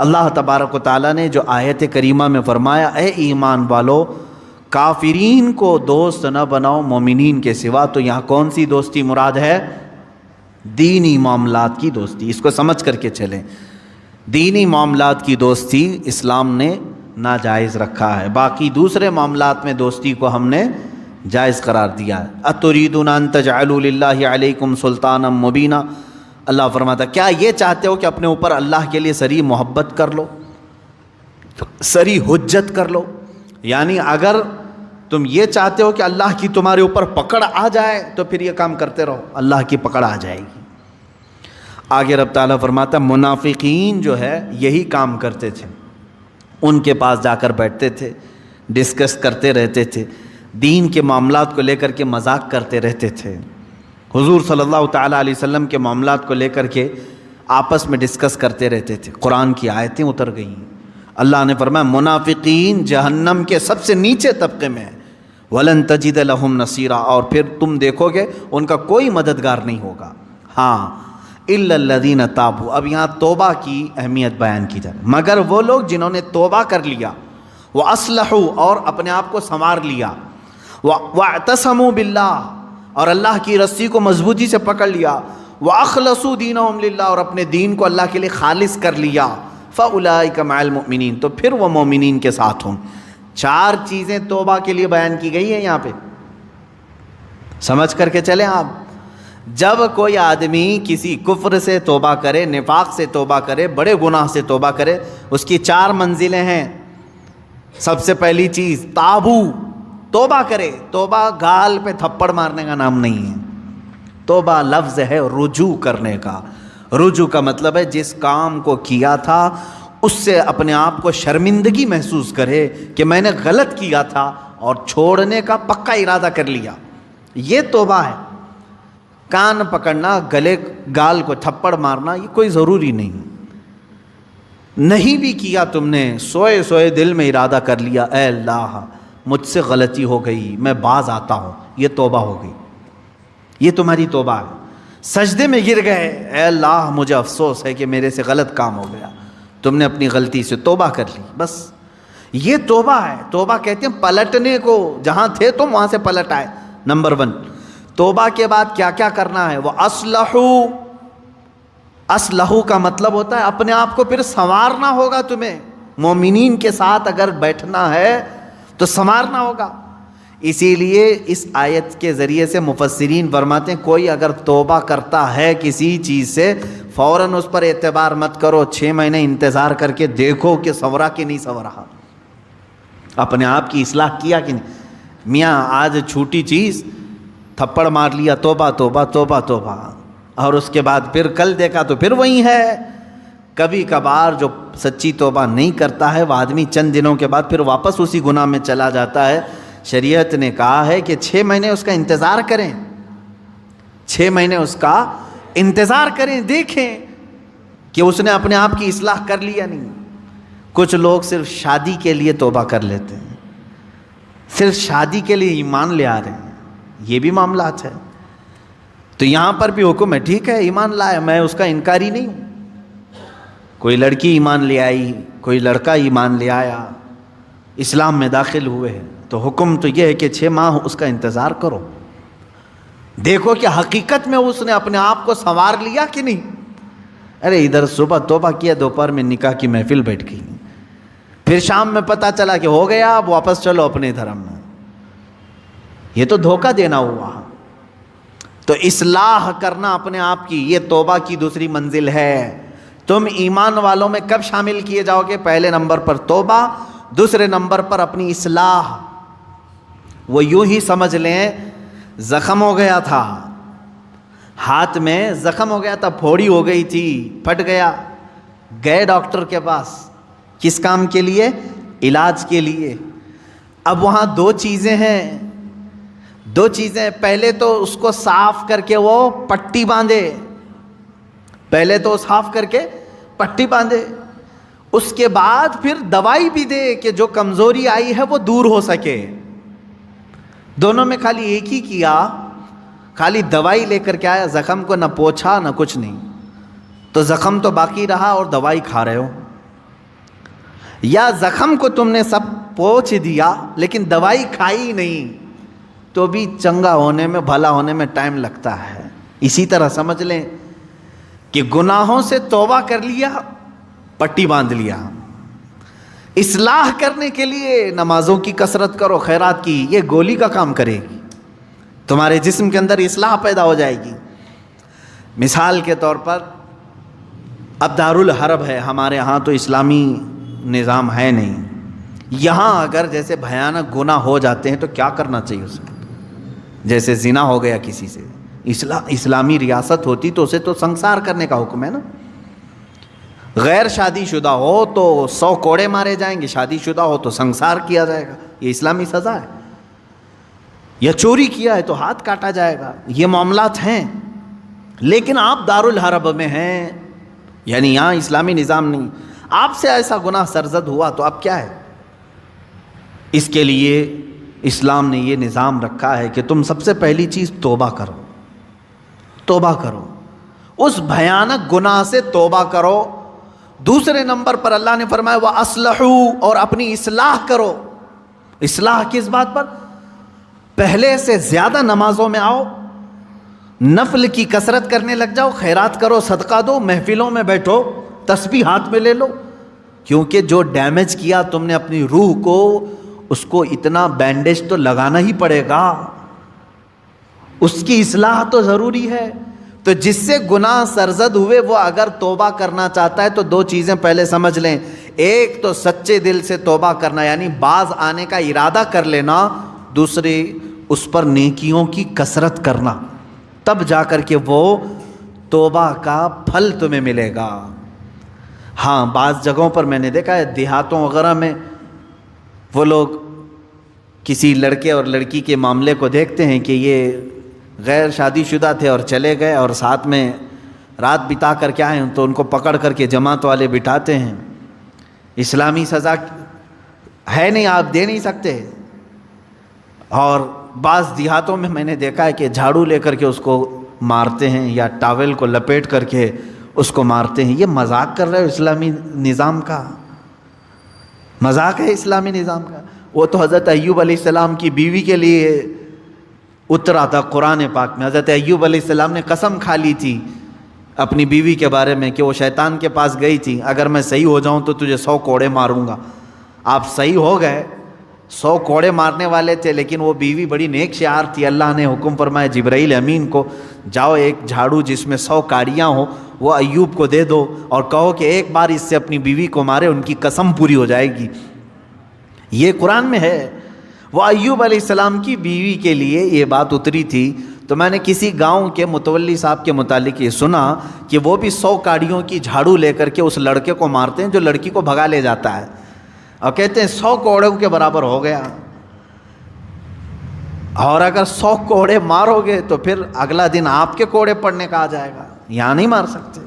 اللہ تبارک و تعالیٰ نے جو آیت کریمہ میں فرمایا اے ایمان والو کافرین کو دوست نہ بناؤ مومنین کے سوا، تو یہاں کون سی دوستی مراد ہے؟ دینی معاملات کی دوستی. اس کو سمجھ کر کے چلیں. دینی معاملات کی دوستی اسلام نے ناجائز رکھا ہے، باقی دوسرے معاملات میں دوستی کو ہم نے جائز قرار دیا ہے. اتریدون ان تجعلوا للہ علیکم سلطانا مبینا، اللہ فرماتا کیا یہ چاہتے ہو کہ اپنے اوپر اللہ کے لیے سری محبت کر لو، سری حجت کر لو؟ یعنی اگر تم یہ چاہتے ہو کہ اللہ کی تمہارے اوپر پکڑ آ جائے تو پھر یہ کام کرتے رہو، اللہ کی پکڑ آ جائے گی. آگے رب تعالیٰ فرماتا منافقین جو ہے یہی کام کرتے تھے، ان کے پاس جا کر بیٹھتے تھے، ڈسکس کرتے رہتے تھے، دین کے معاملات کو لے کر کے مذاق کرتے رہتے تھے. حضور صلی اللہ تعالیٰ علیہ وسلم کے معاملات کو لے کر کے آپس میں ڈسکس کرتے رہتے تھے. قرآن کی آیتیں اتر گئیں. اللہ نے فرمایا منافقین جہنم کے سب سے نیچے طبقے میں ہیں. وَلَن تَجِدَ لَهُمْ نَصِيرًا، اور پھر تم دیکھو گے ان کا کوئی مددگار نہیں ہوگا. ہاں إِلَّا الَّذِينَ تَابُوا، اب یہاں توبہ کی اہمیت بیان کی جائے، مگر وہ لوگ جنہوں نے توبہ کر لیا، وَأَصْلَحُوا، اور اپنے آپ کو سنوار لیا، وَاعْتَصَمُوا بِاللَّهِ، اور اللہ کی رسی کو مضبوطی سے پکڑ لیا، وَأَخْلَصُوا دِينَهُمْ لِلَّهِ، اور اپنے دین کو اللہ کے لیے خالص کر لیا، فَأُولَئِكَ مَعَ الْمُؤْمِنِينَ، تو پھر وہ مومنین کے ساتھ ہوں. 4 چیزیں توبہ کے لیے بیان کی گئی ہیں یہاں پہ، سمجھ کر کے چلیں آپ. جب کوئی آدمی کسی کفر سے توبہ کرے، نفاق سے توبہ کرے، بڑے گناہ سے توبہ کرے، اس کی 4 منزلیں ہیں. سب سے پہلی چیز تابو، توبہ کرے. توبہ گال پہ تھپڑ مارنے کا نام نہیں ہے، توبہ لفظ ہے رجوع کرنے کا. رجوع کا مطلب ہے جس کام کو کیا تھا اس سے اپنے آپ کو شرمندگی محسوس کرے کہ میں نے غلط کیا تھا اور چھوڑنے کا پکا ارادہ کر لیا، یہ توبہ ہے. کان پکڑنا، گلے گال کو تھپڑ مارنا یہ کوئی ضروری نہیں. نہیں بھی کیا تم نے، سوئے سوئے دل میں ارادہ کر لیا اے اللہ مجھ سے غلطی ہو گئی، میں باز آتا ہوں، یہ توبہ ہو گئی، یہ تمہاری توبہ ہے. سجدے میں گر گئے، اے اللہ مجھے افسوس ہے کہ میرے سے غلط کام ہو گیا، تم نے اپنی غلطی سے توبہ کر لی، بس یہ توبہ ہے. توبہ کہتے ہیں پلٹنے کو، جہاں تھے تم وہاں سے پلٹ آئے. نمبر 1. توبہ کے بعد کیا کیا کرنا ہے؟ وہ اصلحو کا مطلب ہوتا ہے اپنے آپ کو پھر سنوارنا ہوگا. تمہیں مومنین کے ساتھ اگر بیٹھنا ہے تو سنوارنا ہوگا. اسی لیے اس آیت کے ذریعے سے مفسرین فرماتے ہیں کوئی اگر توبہ کرتا ہے کسی چیز سے فوراً اس پر اعتبار مت کرو، 6 مہینے انتظار کر کے دیکھو کہ سنورا کہ نہیں سنورا، اپنے آپ کی اصلاح کیا کہ نہیں. میاں آج چھوٹی چیز تھپڑ مار لیا، توبہ توبہ توبہ توبہ، اور اس کے بعد پھر کل دیکھا تو پھر وہی ہے. کبھی کبھار جو سچی توبہ نہیں کرتا ہے وہ آدمی چند دنوں کے بعد پھر واپس اسی گناہ میں چلا جاتا ہے. شریعت نے کہا ہے کہ 6 مہینے اس کا انتظار کریں، 6 مہینے اس کا انتظار کریں، دیکھیں کہ اس نے اپنے آپ کی اصلاح کر لی یا نہیں. کچھ لوگ صرف شادی کے لیے توبہ کر لیتے ہیں، صرف شادی کے لیے ایمان لے آ رہے ہیں، یہ بھی معاملات ہے. تو یہاں پر بھی حکم ہے ٹھیک ہے ایمان لائے، میں اس کا انکاری نہیں ہوں. کوئی لڑکی ایمان لے آئی، کوئی لڑکا ایمان لے آیا، اسلام میں داخل ہوئے ہیں، تو حکم تو یہ ہے کہ 6 ماہ اس کا انتظار کرو، دیکھو کہ حقیقت میں اس نے اپنے آپ کو سنوار لیا کہ نہیں. ارے ادھر صبح توبہ کیا، دوپہر میں نکاح کی محفل بیٹھ گئی، پھر شام میں پتہ چلا کہ ہو گیا، اب واپس چلو اپنے دھرم میں. یہ تو دھوکہ دینا ہوا. تو اصلاح کرنا اپنے آپ کی، یہ توبہ کی دوسری منزل ہے. تم ایمان والوں میں کب شامل کیے جاؤ گے؟ پہلے نمبر پر توبہ، دوسرے نمبر پر اپنی اصلاح. وہ یوں ہی سمجھ لیں زخم ہو گیا تھا، ہاتھ میں زخم ہو گیا تھا، پھوڑی ہو گئی تھی، پھٹ گیا، گئے ڈاکٹر کے پاس، کس کام کے لیے؟ علاج کے لیے. اب وہاں 2 چیزیں ہیں، 2 چیزیں. پہلے تو اس کو صاف کر کے وہ پٹی باندھے، پہلے تو صاف کر کے پٹی باندھے، اس کے بعد پھر دوائی بھی دے کہ جو کمزوری آئی ہے وہ دور ہو سکے. دونوں میں خالی ایک ہی کیا، خالی دوائی لے کر کے آیا، زخم کو نہ پوچھا نہ کچھ نہیں. تو زخم تو باقی رہا اور دوائی کھا رہے ہو. یا زخم کو تم نے سب پوچھ دیا لیکن دوائی کھائی نہیں تو بھی چنگا ہونے میں، بھلا ہونے میں ٹائم لگتا ہے۔ اسی طرح سمجھ لیں کہ گناہوں سے توبہ کر لیا، پٹی باندھ لیا، اصلاح کرنے کے لیے نمازوں کی کثرت کرو، خیرات کی، یہ گولی کا کام کرے گی، تمہارے جسم کے اندر اصلاح پیدا ہو جائے گی۔ مثال کے طور پر اب دارالحرب ہے، ہمارے ہاں تو اسلامی نظام ہے نہیں، یہاں اگر جیسے بھیانک گناہ ہو جاتے ہیں تو کیا کرنا چاہیے اسے؟ جیسے زنا ہو گیا کسی سے، اسلامی ریاست ہوتی تو اسے تو سنسار کرنے کا حکم ہے نا۔ غیر شادی شدہ ہو تو 100 کوڑے مارے جائیں گے، شادی شدہ ہو تو سنسار کیا جائے گا، یہ اسلامی سزا ہے۔ یا چوری کیا ہے تو ہاتھ کاٹا جائے گا، یہ معاملات ہیں۔ لیکن آپ دارالحرب میں ہیں، یعنی یہاں اسلامی نظام نہیں، آپ سے ایسا گناہ سرزد ہوا تو اب کیا ہے؟ اس کے لیے اسلام نے یہ نظام رکھا ہے کہ تم سب سے پہلی چیز توبہ کرو، توبہ کرو، اس بھیانک گناہ سے توبہ کرو۔ دوسرے نمبر پر اللہ نے فرمایا وَأَصْلِحُوا، اور اپنی اصلاح کرو۔ اصلاح کس بات پر؟ پہلے سے زیادہ نمازوں میں آؤ، نفل کی کثرت کرنے لگ جاؤ، خیرات کرو، صدقہ دو، محفلوں میں بیٹھو، تسبیح ہاتھ میں لے لو، کیونکہ جو ڈیمیج کیا تم نے اپنی روح کو، اس کو اتنا بینڈیج تو لگانا ہی پڑے گا، اس کی اصلاح تو ضروری ہے۔ تو جس سے گناہ سرزد ہوئے وہ اگر توبہ کرنا چاہتا ہے تو 2 چیزیں پہلے سمجھ لیں، ایک تو سچے دل سے توبہ کرنا یعنی باز آنے کا ارادہ کر لینا، دوسری اس پر نیکیوں کی کثرت کرنا، تب جا کر کے وہ توبہ کا پھل تمہیں ملے گا۔ ہاں بعض جگہوں پر میں نے دیکھا ہے، دیہاتوں وغیرہ میں وہ لوگ کسی لڑکے اور لڑکی کے معاملے کو دیکھتے ہیں کہ یہ غیر شادی شدہ تھے اور چلے گئے اور ساتھ میں رات بتا کر کے آئے، تو ان کو پکڑ کر کے جماعت والے بٹھاتے ہیں۔ اسلامی سزا ہے نہیں، آپ دے نہیں سکتے۔ اور بعض دیہاتوں میں نے دیکھا ہے کہ جھاڑو لے کر کے اس کو مارتے ہیں یا ٹاول کو لپیٹ کر کے اس کو مارتے ہیں۔ یہ مذاق کر رہے ہو اسلامی نظام کا؟ مذاق ہے اسلامی نظام کا؟ وہ تو حضرت ایوب علیہ السلام کی بیوی کے لیے اترا تھا قرآن پاک میں۔ حضرت ایوب علیہ السلام نے قسم کھا لی تھی اپنی بیوی کے بارے میں کہ وہ شیطان کے پاس گئی تھی، اگر میں صحیح ہو جاؤں تو تجھے 100 کوڑے ماروں گا۔ آپ صحیح ہو گئے، 100 کوڑے مارنے والے تھے، لیکن وہ بیوی بڑی نیک شعار تھی۔ اللہ نے حکم فرمایا جبرائیل امین کو، جاؤ ایک جھاڑو جس میں 100 کاڑیاں ہوں وہ ایوب کو دے دو اور کہو کہ ایک بار اس سے اپنی بیوی کو مارے، ان کی قسم پوری ہو جائے گی۔ یہ قرآن میں ہے۔ وہ ایوب علیہ السلام کی بیوی کے لیے یہ بات اتری تھی۔ تو میں نے کسی گاؤں کے متولی صاحب کے متعلق یہ سنا کہ وہ بھی 100 کاڑیوں کی جھاڑو لے کر کے اس لڑکے کو مارتے ہیں جو لڑکی کو بھگا لے جاتا ہے، اور کہتے ہیں 100 کوڑوں کے برابر ہو گیا۔ اور اگر 100 کوڑے مارو گے تو پھر اگلا دن آپ کے کوڑے پڑنے کا آ جائے گا، یہاں نہیں مار سکتے۔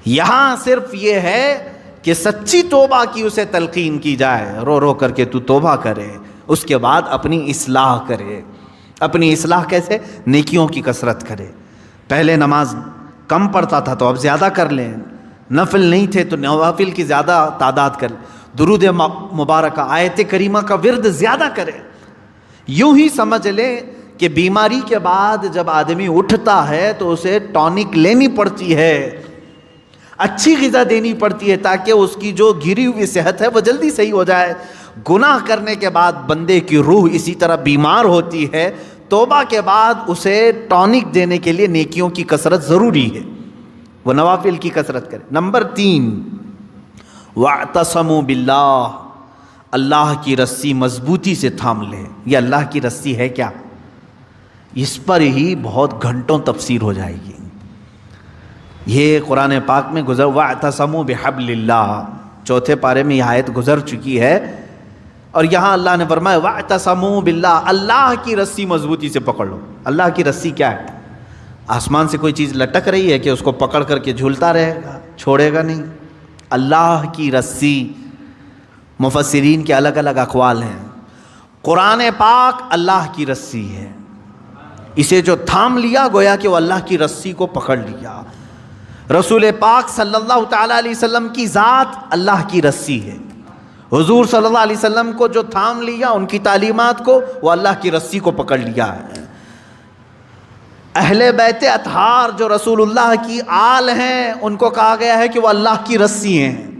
یہاں صرف یہ ہے کہ سچی توبہ کی اسے تلقین کی جائے، رو رو کر کے تو توبہ کرے، اس کے بعد اپنی اصلاح کرے۔ اپنی اصلاح کیسے؟ نیکیوں کی کثرت کرے۔ پہلے نماز کم پڑھتا تھا تو اب زیادہ کر لیں، نفل نہیں تھے تو نوافل کی زیادہ تعداد کر لیں، درود مبارکہ آیت کریمہ کا ورد زیادہ کرے۔ یوں ہی سمجھ لیں کہ بیماری کے بعد جب آدمی اٹھتا ہے تو اسے ٹونک لینی پڑتی ہے، اچھی غذا دینی پڑتی ہے تاکہ اس کی جو گری ہوئی صحت ہے وہ جلدی صحیح ہو جائے۔ گناہ کرنے کے بعد بندے کی روح اسی طرح بیمار ہوتی ہے، توبہ کے بعد اسے ٹونک دینے کے لیے نیکیوں کی کثرت ضروری ہے، وہ نوافل کی کثرت کرے۔ نمبر 3 وَاعْتَصَمُوا بِاللَّهِ، اللہ کی رسی مضبوطی سے تھام لے۔ یہ اللہ کی رسی ہے کیا؟ اس پر ہی بہت گھنٹوں تفسیر ہو جائے گی۔ یہ قرآن پاک میں گزر وَاعْتَصَمُوا بِحَبْلِ اللَّهِ، 4 پارے میں یہ آیت گزر چکی ہے، اور یہاں اللہ نے فرمایا وَاعْتَصَمُوا بِاللَّهِ، اللہ کی رسی مضبوطی سے پکڑ لو۔ اللہ کی رسی کیا ہے؟ آسمان سے کوئی چیز لٹک رہی ہے کہ اس کو پکڑ کر کے جھولتا رہے گا، چھوڑے گا نہیں۔ اللہ کی رسی، مفسرین کے الگ الگ اقوال ہیں۔ قرآن پاک اللہ کی رسی ہے، اسے جو تھام لیا گویا کہ وہ اللہ کی رسی کو پکڑ لیا۔ رسول پاک صلی اللہ تعالیٰ علیہ وسلم کی ذات اللہ کی رسی ہے، حضور صلی اللہ علیہ وسلم کو جو تھام لیا، ان کی تعلیمات کو، وہ اللہ کی رسی کو پکڑ لیا ہے۔ اہل بیت اطہار جو رسول اللہ کی آل ہیں، ان کو کہا گیا ہے کہ وہ اللہ کی رسی ہیں۔